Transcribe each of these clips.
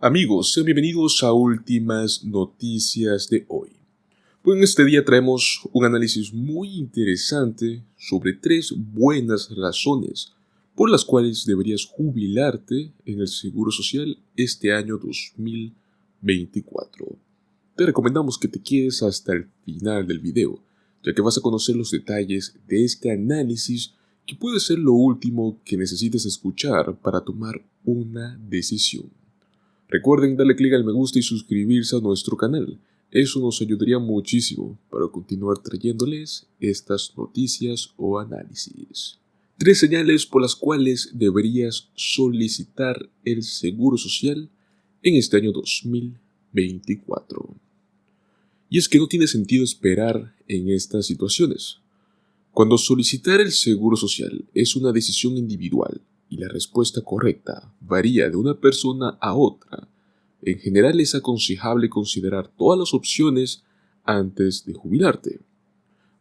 Amigos, sean bienvenidos a Últimas Noticias de hoy. Pues en este día traemos un análisis muy interesante sobre 3 buenas razones por las cuales deberías jubilarte en el Seguro Social este año 2024. Te recomendamos que te quedes hasta el final del video, ya que vas a conocer los detalles de este análisis que puede ser lo último que necesites escuchar para tomar una decisión. Recuerden darle clic al me gusta y suscribirse a nuestro canal. Eso nos ayudaría muchísimo para continuar trayéndoles estas noticias o análisis. 3 señales por las cuales deberías solicitar el Seguro Social en este año 2024. Y es que no tiene sentido esperar en estas situaciones. Cuando solicitar el Seguro Social es una decisión individual y la respuesta correcta varía de una persona a otra, en general es aconsejable considerar todas las opciones antes de jubilarte.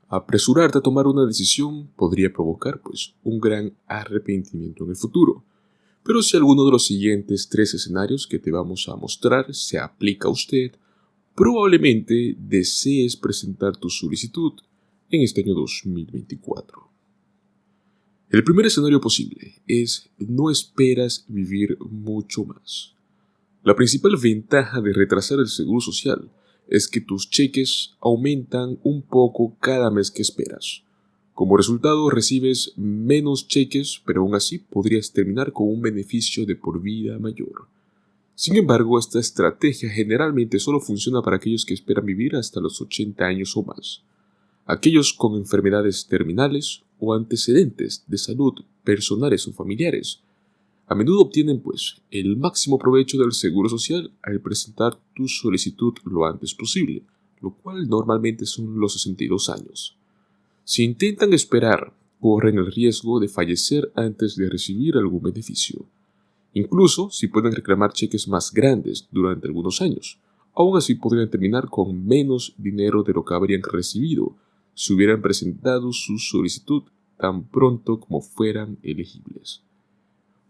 Apresurarte a tomar una decisión podría provocar un gran arrepentimiento en el futuro. Pero si alguno de los siguientes 3 escenarios que te vamos a mostrar se aplica a usted, probablemente desees presentar tu solicitud en este año 2024. El primer escenario posible es no esperas vivir mucho más. La principal ventaja de retrasar el Seguro Social es que tus cheques aumentan un poco cada mes que esperas. Como resultado recibes menos cheques, pero aún así podrías terminar con un beneficio de por vida mayor. Sin embargo, esta estrategia generalmente solo funciona para aquellos que esperan vivir hasta los 80 años o más. Aquellos con enfermedades terminales o antecedentes de salud personales o familiares a menudo obtienen el máximo provecho del Seguro Social al presentar tu solicitud lo antes posible, lo cual normalmente son los 62 años. Si intentan esperar, corren el riesgo de fallecer antes de recibir algún beneficio. Incluso si pueden reclamar cheques más grandes durante algunos años, aún así podrían terminar con menos dinero de lo que habrían recibido si hubieran presentado su solicitud tan pronto como fueran elegibles.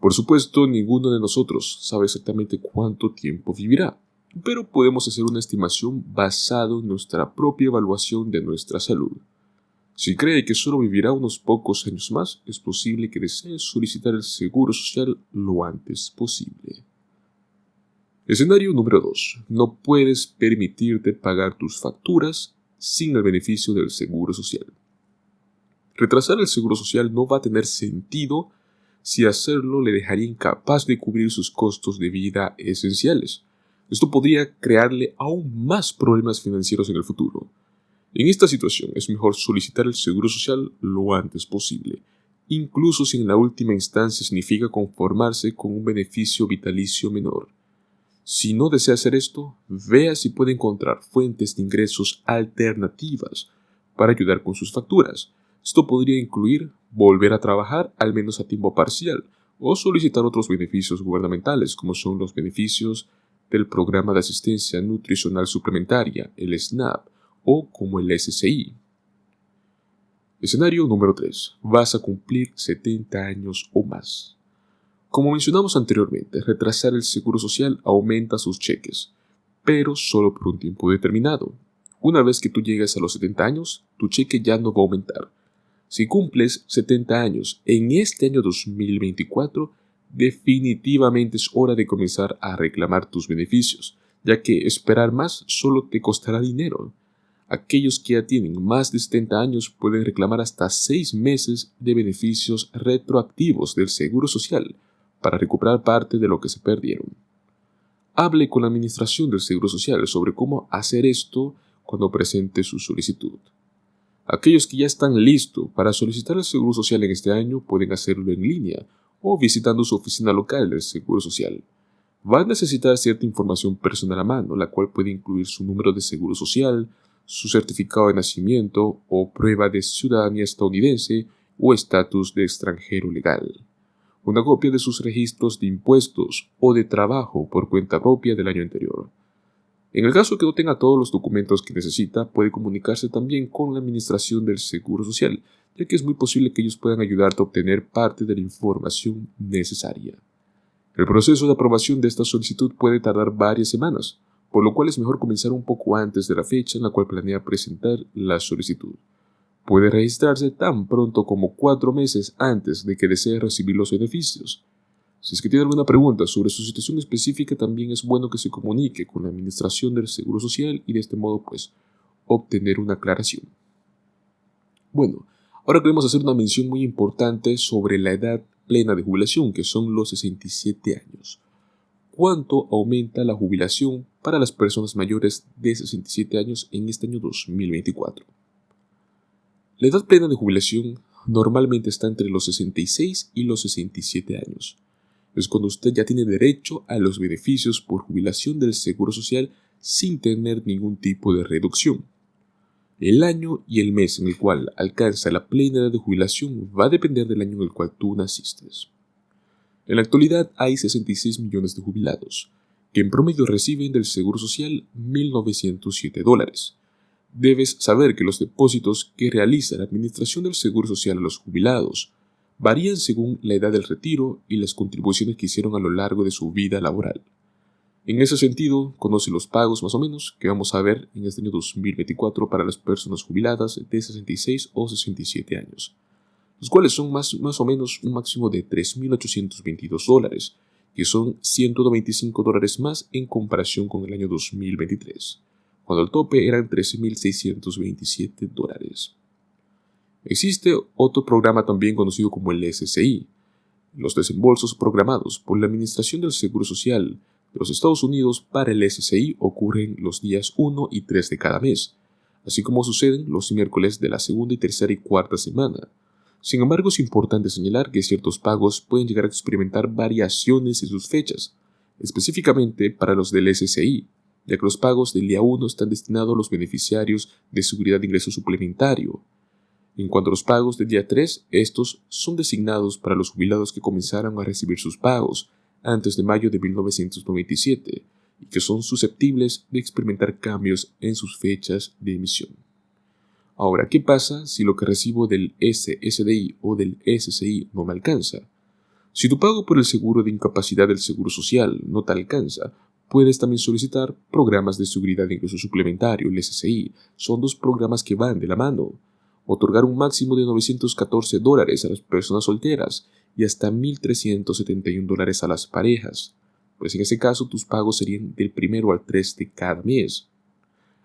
Por supuesto, ninguno de nosotros sabe exactamente cuánto tiempo vivirá, pero podemos hacer una estimación basado en nuestra propia evaluación de nuestra salud. Si cree que solo vivirá unos pocos años más, es posible que desee solicitar el Seguro Social lo antes posible. Escenario número 2. No puedes permitirte pagar tus facturas sin el beneficio del Seguro Social. Retrasar el Seguro Social no va a tener sentido si hacerlo le dejaría incapaz de cubrir sus costos de vida esenciales. Esto podría crearle aún más problemas financieros en el futuro. En esta situación es mejor solicitar el Seguro Social lo antes posible, incluso si en la última instancia significa conformarse con un beneficio vitalicio menor. Si no desea hacer esto, vea si puede encontrar fuentes de ingresos alternativas para ayudar con sus facturas. Esto podría incluir volver a trabajar al menos a tiempo parcial o solicitar otros beneficios gubernamentales como son los beneficios del Programa de Asistencia Nutricional Suplementaria, el SNAP, o como el SSI. Escenario número 3. Vas a cumplir 70 años o más. Como mencionamos anteriormente, retrasar el Seguro Social aumenta sus cheques, pero solo por un tiempo determinado. Una vez que tú llegues a los 70 años, tu cheque ya no va a aumentar. Si cumples 70 años en este año 2024, definitivamente es hora de comenzar a reclamar tus beneficios, ya que esperar más solo te costará dinero. Aquellos que ya tienen más de 70 años pueden reclamar hasta 6 meses de beneficios retroactivos del Seguro Social para recuperar parte de lo que se perdieron. Hable con la administración del Seguro Social sobre cómo hacer esto cuando presente su solicitud. Aquellos que ya están listos para solicitar el Seguro Social en este año pueden hacerlo en línea o visitando su oficina local del Seguro Social. Va a necesitar cierta información personal a mano, la cual puede incluir su número de Seguro Social, su certificado de nacimiento o prueba de ciudadanía estadounidense o estatus de extranjero legal. Una copia de sus registros de impuestos o de trabajo por cuenta propia del año anterior. En el caso que no tenga todos los documentos que necesita, puede comunicarse también con la administración del Seguro Social, ya que es muy posible que ellos puedan ayudarte a obtener parte de la información necesaria. El proceso de aprobación de esta solicitud puede tardar varias semanas, por lo cual es mejor comenzar un poco antes de la fecha en la cual planea presentar la solicitud. Puede registrarse tan pronto como 4 meses antes de que desee recibir los beneficios. Si es que tiene alguna pregunta sobre su situación específica, también es bueno que se comunique con la Administración del Seguro Social y de este modo obtener una aclaración. Bueno, ahora queremos hacer una mención muy importante sobre la edad plena de jubilación, que son los 67 años. ¿Cuánto aumenta la jubilación para las personas mayores de 67 años en este año 2024? La edad plena de jubilación normalmente está entre los 66 y los 67 años. Es cuando usted ya tiene derecho a los beneficios por jubilación del Seguro Social sin tener ningún tipo de reducción. El año y el mes en el cual alcanza la plena edad de jubilación va a depender del año en el cual tú naciste. En la actualidad hay 66 millones de jubilados, que en promedio reciben del Seguro Social $1,907. Debes saber que los depósitos que realiza la Administración del Seguro Social a los jubilados varían según la edad del retiro y las contribuciones que hicieron a lo largo de su vida laboral. En ese sentido, conoce los pagos más o menos que vamos a ver en este año 2024 para las personas jubiladas de 66 o 67 años, los cuales son más o menos un máximo de $3,822, que son $125 más en comparación con el año 2023, cuando el tope eran $13,627. Existe otro programa también conocido como el SSI. Los desembolsos programados por la Administración del Seguro Social de los Estados Unidos para el SSI ocurren los días 1 y 3 de cada mes, así como suceden los miércoles de la segunda y tercera y cuarta semana. Sin embargo, es importante señalar que ciertos pagos pueden llegar a experimentar variaciones en sus fechas, específicamente para los del SSI, ya que los pagos del día 1 están destinados a los beneficiarios de seguridad de ingreso suplementario. En cuanto a los pagos del día 3, estos son designados para los jubilados que comenzaron a recibir sus pagos antes de mayo de 1997 y que son susceptibles de experimentar cambios en sus fechas de emisión. Ahora, ¿qué pasa si lo que recibo del SSDI o del SSI no me alcanza? Si tu pago por el seguro de incapacidad del Seguro Social no te alcanza, puedes también solicitar programas de seguridad de ingreso suplementario, el SSI. Son dos programas que van de la mano. Otorgar un máximo de $914 a las personas solteras y hasta $1,371 a las parejas, pues en ese caso tus pagos serían del 1 al 3 de cada mes.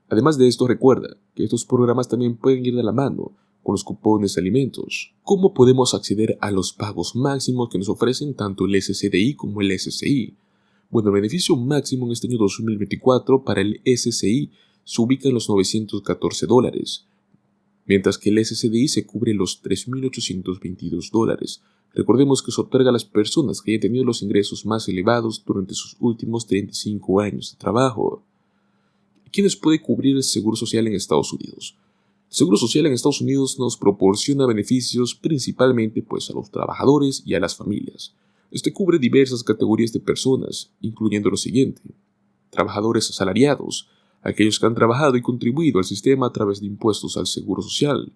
Además de esto, recuerda que estos programas también pueden ir de la mano con los cupones de alimentos. ¿Cómo podemos acceder a los pagos máximos que nos ofrecen tanto el SSDI como el SSI? Bueno, el beneficio máximo en este año 2024 para el SSI se ubica en los $914, mientras que el SSDI se cubre los $3,822. Recordemos que se otorga a las personas que hayan tenido los ingresos más elevados durante sus últimos 35 años de trabajo. ¿Quiénes puede cubrir el Seguro Social en Estados Unidos? El Seguro Social en Estados Unidos nos proporciona beneficios principalmente a los trabajadores y a las familias. Este cubre diversas categorías de personas, incluyendo lo siguiente: trabajadores asalariados, aquellos que han trabajado y contribuido al sistema a través de impuestos al Seguro Social;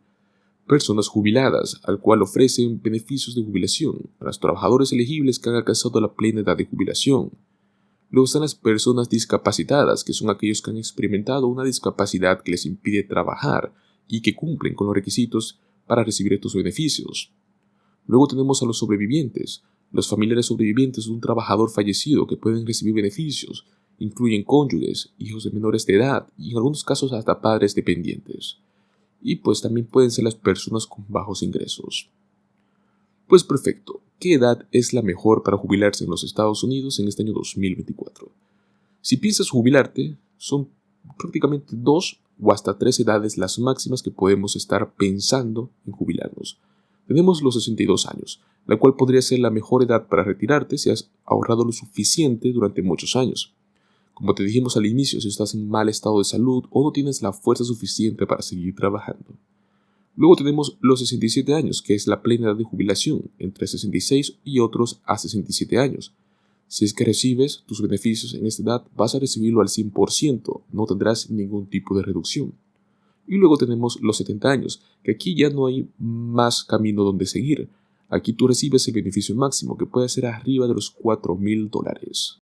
personas jubiladas, al cual ofrecen beneficios de jubilación a los trabajadores elegibles que han alcanzado la plena edad de jubilación. Luego están las personas discapacitadas, que son aquellos que han experimentado una discapacidad que les impide trabajar y que cumplen con los requisitos para recibir estos beneficios. Luego tenemos a los sobrevivientes. Los familiares sobrevivientes de un trabajador fallecido que pueden recibir beneficios incluyen cónyuges, hijos de menores de edad y en algunos casos hasta padres dependientes. Y también pueden ser las personas con bajos ingresos. Pues perfecto, ¿qué edad es la mejor para jubilarse en los Estados Unidos en este año 2024? Si piensas jubilarte, son prácticamente 2 o hasta 3 edades las máximas que podemos estar pensando en jubilarnos. Tenemos los 62 años, la cual podría ser la mejor edad para retirarte si has ahorrado lo suficiente durante muchos años. Como te dijimos al inicio, si estás en mal estado de salud o no tienes la fuerza suficiente para seguir trabajando. Luego tenemos los 67 años, que es la plena edad de jubilación, entre 66 y otros a 67 años. Si es que recibes tus beneficios en esta edad, vas a recibirlo al 100%, no tendrás ningún tipo de reducción. Y luego tenemos los 70 años, que aquí ya no hay más camino donde seguir. Aquí tú recibes el beneficio máximo, que puede ser arriba de los $4,000.